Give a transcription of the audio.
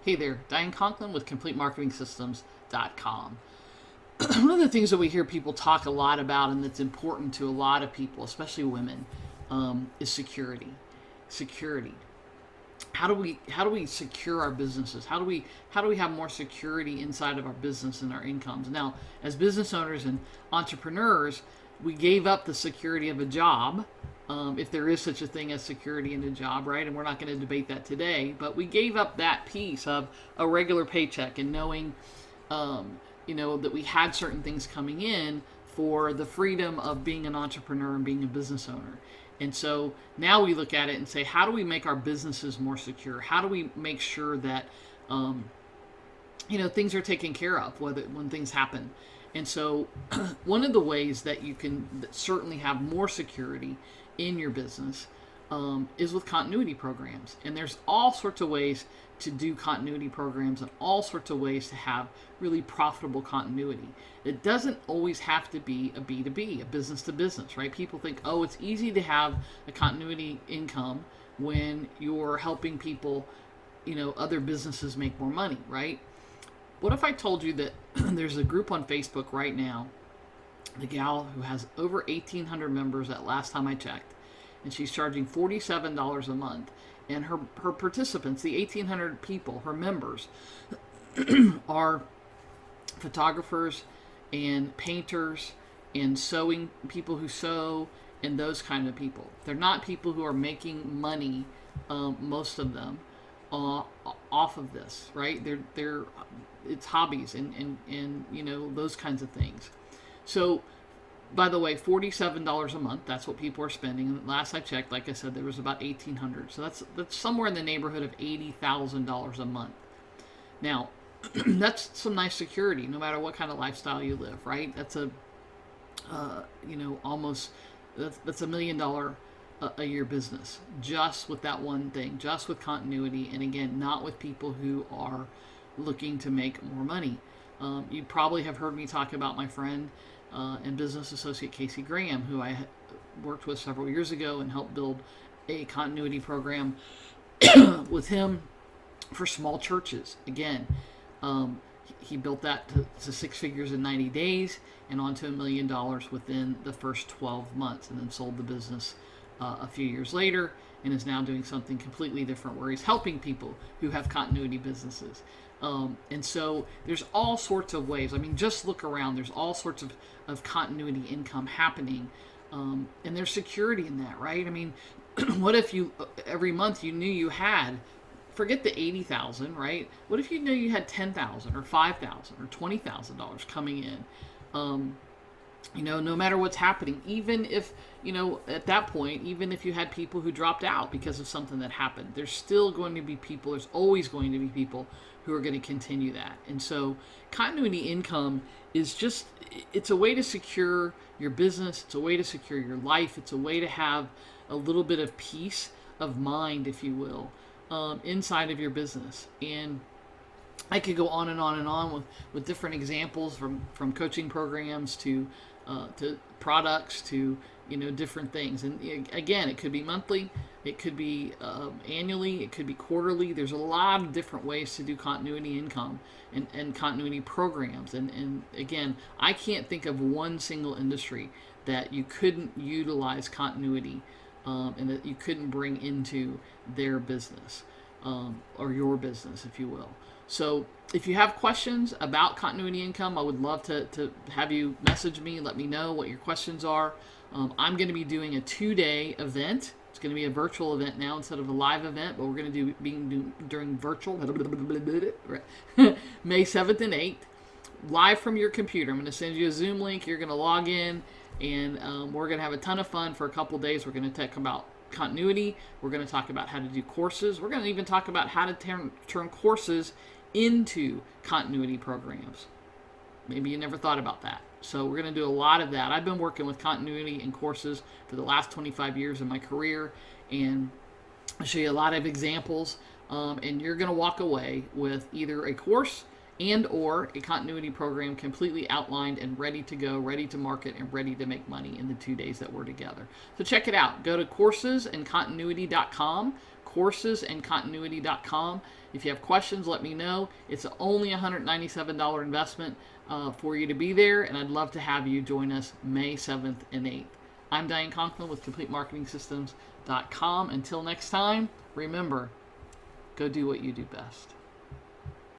Hey there, Diane Conklin with CompleteMarketingSystems.com. One of the things that we hear people talk a lot about, and that's important to a lot of people, especially women, is security. Security. How do we secure our businesses? How do we have more security inside of our business and our incomes? Now, as business owners and entrepreneurs, we gave up the security of a job, if there is such a thing as security in a job, right? And we're not going to debate that today, but we gave up that piece of a regular paycheck and knowing, that we had certain things coming in for the freedom of being an entrepreneur and being a business owner. And so now we look at it and say, how do we make our businesses more secure? How do we make sure that, things are taken care of when things happen? And so one of the ways that you can certainly have more security in your business is with continuity programs. And there's all sorts of ways to do continuity programs and all sorts of ways to have really profitable continuity. It doesn't always have to be a B2B, a business to business, right? People think, oh, it's easy to have a continuity income when you're helping people, other businesses make more money, right? What if I told you that there's a group on Facebook right now, the gal who has over 1,800 members at last time I checked, and she's charging $47 a month. And her participants, the 1,800 people, her members, are photographers and painters and sewing people who sew and those kind of people. They're not people who are making money, most of them, off of this, right? They're it's hobbies and those kinds of things. So, by the way, $47 a month, that's what people are spending. And last I checked, like I said, there was about 1,800. So that's somewhere in the neighborhood of $80,000 a month. Now, that's some nice security, no matter what kind of lifestyle you live, right? That's almost, that's $1 million a year business, just with that one thing, just with continuity. And again, not with people who are looking to make more money. You probably have heard me talk about my friend and business associate Casey Graham, who I worked with several years ago and helped build a continuity program with him for small churches. Again, he built that to six figures in 90 days and onto $1 million within the first 12 months, and then sold the business a few years later and is now doing something completely different where he's helping people who have continuity businesses. And so there's all sorts of ways. I mean, just look around. There's all sorts of continuity income happening. And there's security in that, right? I mean, what if you, every month you knew you had, forget the 80,000, right? What if you knew you had 10,000 or 5,000 or $20,000 coming in? No matter what's happening, even if, at that point, even if you had people who dropped out because of something that happened, there's still going to be people, there's always going to be people who are going to continue that. And so continuity income is just, it's a way to secure your business. It's a way to secure your life. It's a way to have a little bit of peace of mind, if you will, inside of your business. And I could go on and on and on with different examples from coaching programs to products to different things. And again, it could be monthly, it could be annually, it could be quarterly. There's a lot of different ways to do continuity income and continuity programs. And again, I can't think of one single industry that you couldn't utilize continuity and that you couldn't bring into their business or your business, if you will. So if you have questions about continuity income, I would love to have you message me, let me know what your questions are. I'm going to be doing a 2-day event. It's going to be a virtual event now instead of a live event, but we're going to do during virtual May 7th and 8th, live from your computer. I'm going to send you a Zoom link. You're going to log in, and we're going to have a ton of fun for a couple days. We're going to talk about continuity. We're going to talk about how to do courses. We're going to even talk about how to turn courses into continuity programs. Maybe you never thought about that. So we're going to do a lot of that. I've been working with continuity and courses for the last 25 years in my career, and I'll show you a lot of examples, and you're going to walk away with either a course and or a continuity program completely outlined and ready to go, ready to market, and ready to make money in the 2 days that we're together. So check it out. Go to coursesandcontinuity.com, courses and continuity.com. If you have questions, let me know. It's only a $197 investment for you to be there, and I'd love to have you join us May 7th and 8th. I'm Diane Conklin with CompleteMarketingSystems.com. Until next time, remember, go do what you do best.